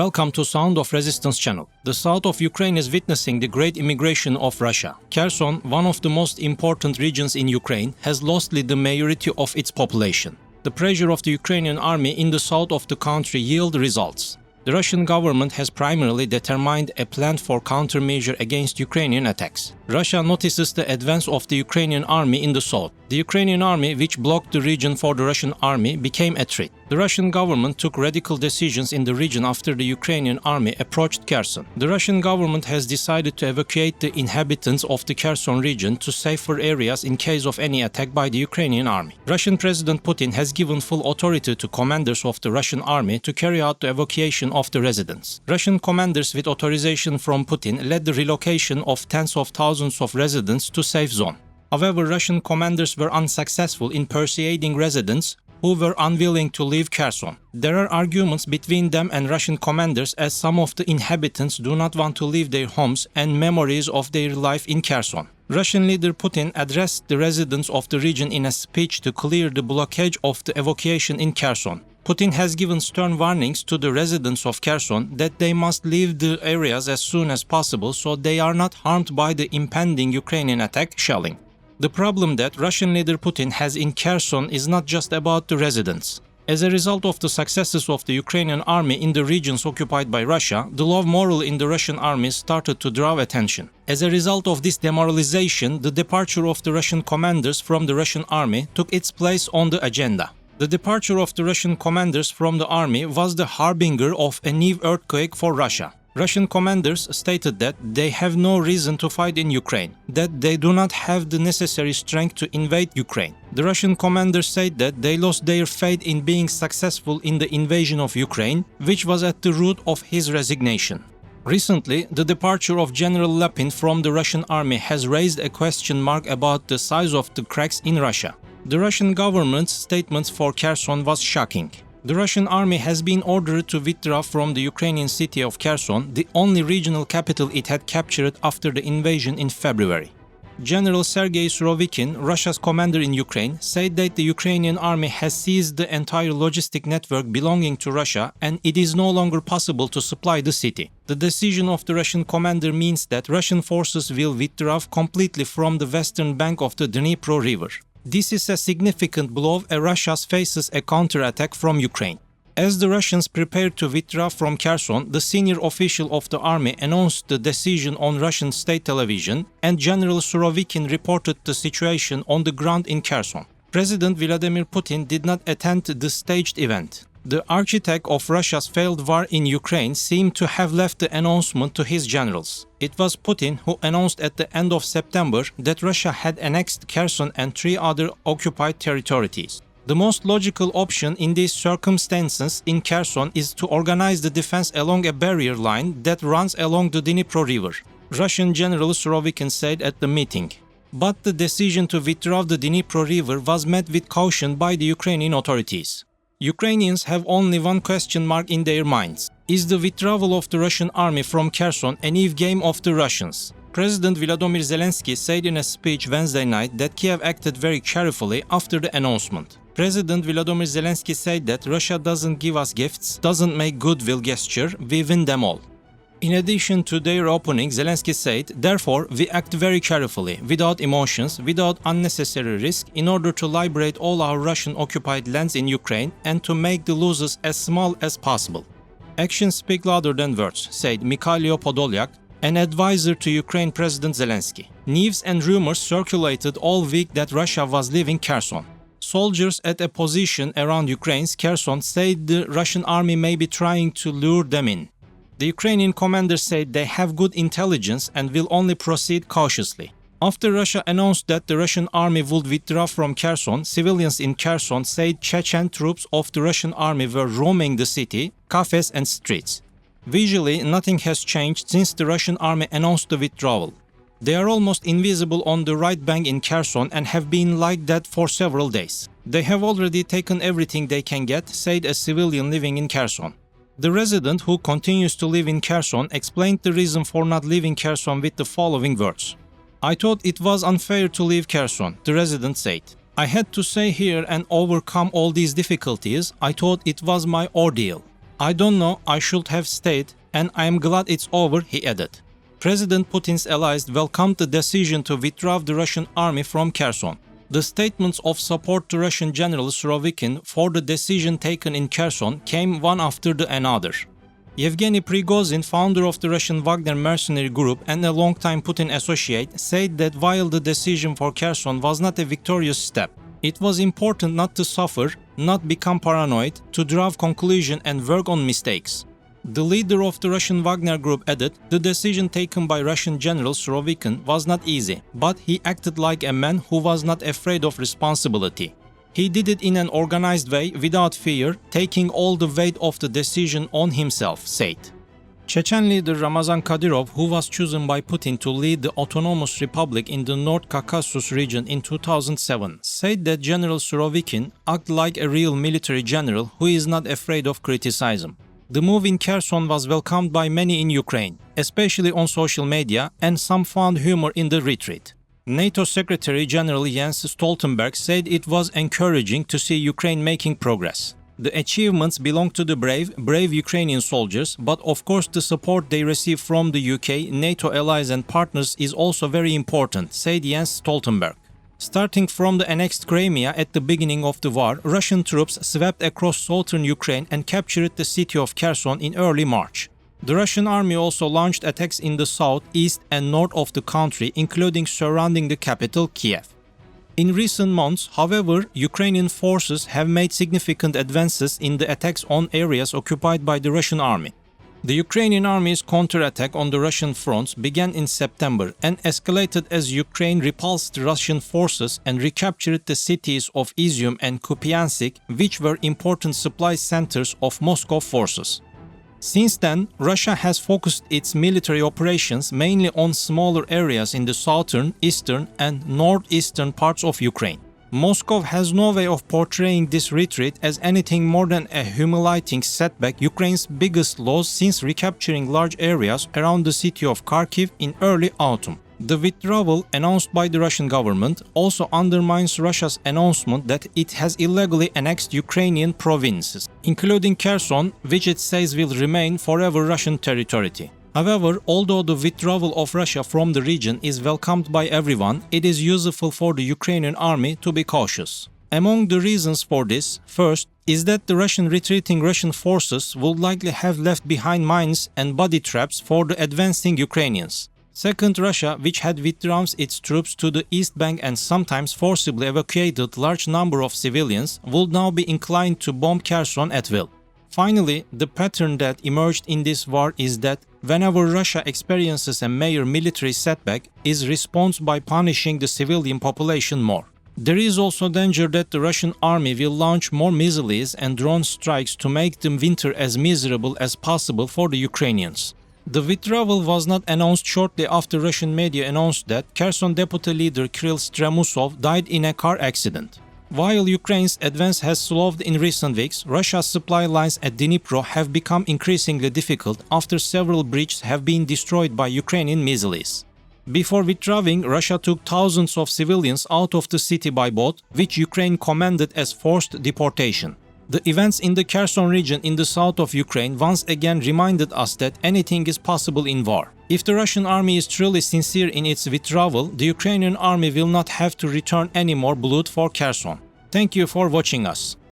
Welcome to Sound of Resistance channel. The south of Ukraine is witnessing the great immigration of Russia. Kherson, one of the most important regions in Ukraine, has lost the majority of its population. The pressure of the Ukrainian army in the south of the country yield results. The Russian government has primarily determined a plan for countermeasure against Ukrainian attacks. Russia notices the advance of the Ukrainian army in the south. The Ukrainian army, which blocked the region for the Russian army, became a threat. The Russian government took radical decisions in the region after the Ukrainian army approached Kherson. The Russian government has decided to evacuate the inhabitants of the Kherson region to safer areas in case of any attack by the Ukrainian army. Russian President Putin has given full authority to commanders of the Russian army to carry out the evacuation of the residents. Russian commanders with authorization from Putin led the relocation of tens of thousands of residents to safe zone. However, Russian commanders were unsuccessful in persuading residents who were unwilling to leave Kherson. There are arguments between them and Russian commanders as some of the inhabitants do not want to leave their homes and memories of their life in Kherson. Russian leader Putin addressed the residents of the region in a speech to clear the blockage of the evacuation in Kherson. Putin has given stern warnings to the residents of Kherson that they must leave the areas as soon as possible so they are not harmed by the impending Ukrainian attack shelling. The problem that Russian leader Putin has in Kherson is not just about the residents. As a result of the successes of the Ukrainian army in the regions occupied by Russia, the low morale in the Russian army started to draw attention. As a result of this demoralization, the departure of the Russian commanders from the Russian army took its place on the agenda. The departure of the Russian commanders from the army was the harbinger of a new earthquake for Russia. Russian commanders stated that they have no reason to fight in Ukraine, that they do not have the necessary strength to invade Ukraine. The Russian commanders said that they lost their faith in being successful in the invasion of Ukraine, which was at the root of his resignation. Recently, the departure of General Lapin from the Russian army has raised a question mark about the size of the cracks in Russia. The Russian government's statements for Kherson was shocking. The Russian army has been ordered to withdraw from the Ukrainian city of Kherson, the only regional capital it had captured after the invasion in February. General Sergei Surovikin, Russia's commander in Ukraine, said that the Ukrainian army has seized the entire logistic network belonging to Russia and it is no longer possible to supply the city. The decision of the Russian commander means that Russian forces will withdraw completely from the western bank of the Dnipro River. This is a significant blow as Russia faces a counterattack from Ukraine. As the Russians prepared to withdraw from Kherson, the senior official of the army announced the decision on Russian state television, and General Surovikin reported the situation on the ground in Kherson. President Vladimir Putin did not attend the staged event. The architect of Russia's failed war in Ukraine seemed to have left the announcement to his generals. It was Putin who announced at the end of September that Russia had annexed Kherson and 3 other occupied territories. The most logical option in these circumstances in Kherson is to organize the defense along a barrier line that runs along the Dnipro River, Russian General Surovikin said at the meeting. But the decision to withdraw the Dnipro River was met with caution by the Ukrainian authorities. Ukrainians have only one question mark in their minds. Is the withdrawal of the Russian army from Kherson a new game of the Russians? President Volodymyr Zelensky said in a speech Wednesday night that Kiev acted very carefully after the announcement. President Volodymyr Zelensky said that Russia doesn't give us gifts, doesn't make goodwill gesture, we win them all. In addition to their opening, Zelensky said, therefore, we act very carefully, without emotions, without unnecessary risk, in order to liberate all our Russian-occupied lands in Ukraine and to make the losses as small as possible. Actions speak louder than words, said Mikhailo Podolyak, an advisor to Ukraine President Zelensky. News and rumors circulated all week that Russia was leaving Kherson. Soldiers at a position around Ukraine's Kherson said the Russian army may be trying to lure them in. The Ukrainian commander said they have good intelligence and will only proceed cautiously. After Russia announced that the Russian army would withdraw from Kherson, civilians in Kherson said Chechen troops of the Russian army were roaming the city, cafes and streets. Visually, nothing has changed since the Russian army announced the withdrawal. They are almost invisible on the right bank in Kherson and have been like that for several days. They have already taken everything they can get, said a civilian living in Kherson. The resident who continues to live in Kherson explained the reason for not leaving Kherson with the following words. I thought it was unfair to leave Kherson, the resident said. I had to stay here and overcome all these difficulties. I thought it was my ordeal. "I don't know, I should have stayed, and I am glad it's over," he added. President Putin's allies welcomed the decision to withdraw the Russian army from Kherson. The statements of support to Russian General Surovikin for the decision taken in Kherson came one after the another. Yevgeny Prigozhin, founder of the Russian Wagner mercenary group and a longtime Putin associate, said that while the decision for Kherson was not a victorious step, it was important not to suffer, not become paranoid, to draw conclusion and work on mistakes. The leader of the Russian Wagner group added, "The decision taken by Russian General Surovikin was not easy, but he acted like a man who was not afraid of responsibility. He did it in an organized way, without fear, taking all the weight of the decision on himself," said. Chechen leader Ramazan Kadyrov, who was chosen by Putin to lead the autonomous republic in the North Caucasus region in 2007, said that General Surovikin acted like a real military general who is not afraid of criticism. The move in Kherson was welcomed by many in Ukraine, especially on social media, and some found humor in the retreat. NATO Secretary General Jens Stoltenberg said it was encouraging to see Ukraine making progress. The achievements belong to the brave Ukrainian soldiers, but of course the support they receive from the UK, NATO allies and partners is also very important, said Jens Stoltenberg. Starting from the annexed Crimea at the beginning of the war, Russian troops swept across southern Ukraine and captured the city of Kherson in early March. The Russian army also launched attacks in the south, east and north of the country, including surrounding the capital, Kiev. In recent months, however, Ukrainian forces have made significant advances in the attacks on areas occupied by the Russian army. The Ukrainian army's counterattack on the Russian fronts began in September and escalated as Ukraine repulsed Russian forces and recaptured the cities of Izium and Kupiansk, which were important supply centers of Moscow forces. Since then, Russia has focused its military operations mainly on smaller areas in the southern, eastern and northeastern parts of Ukraine. Moscow has no way of portraying this retreat as anything more than a humiliating setback, Ukraine's biggest loss since recapturing large areas around the city of Kharkiv in early autumn. The withdrawal announced by the Russian government also undermines Russia's announcement that it has illegally annexed Ukrainian provinces, including Kherson, which it says will remain forever Russian territory. However, although the withdrawal of Russia from the region is welcomed by everyone, it is useful for the Ukrainian army to be cautious. Among the reasons for this, first, is that the retreating Russian forces would likely have left behind mines and body traps for the advancing Ukrainians. Second, Russia, which had withdrawn its troops to the East Bank and sometimes forcibly evacuated large number of civilians, would now be inclined to bomb Kherson at will. Finally, the pattern that emerged in this war is that whenever Russia experiences a major military setback, it responds by punishing the civilian population more. There is also danger that the Russian army will launch more missiles and drone strikes to make the winter as miserable as possible for the Ukrainians. The withdrawal was not announced shortly after Russian media announced that Kherson deputy leader Kirill Stremusov died in a car accident. While Ukraine's advance has slowed in recent weeks, Russia's supply lines at Dnipro have become increasingly difficult after several bridges have been destroyed by Ukrainian missiles. Before withdrawing, Russia took thousands of civilians out of the city by boat, which Ukraine commended as forced deportation. The events in the Kherson region in the south of Ukraine once again reminded us that anything is possible in war. If the Russian army is truly sincere in its withdrawal, the Ukrainian army will not have to return any more blood for Kherson. Thank you for watching us.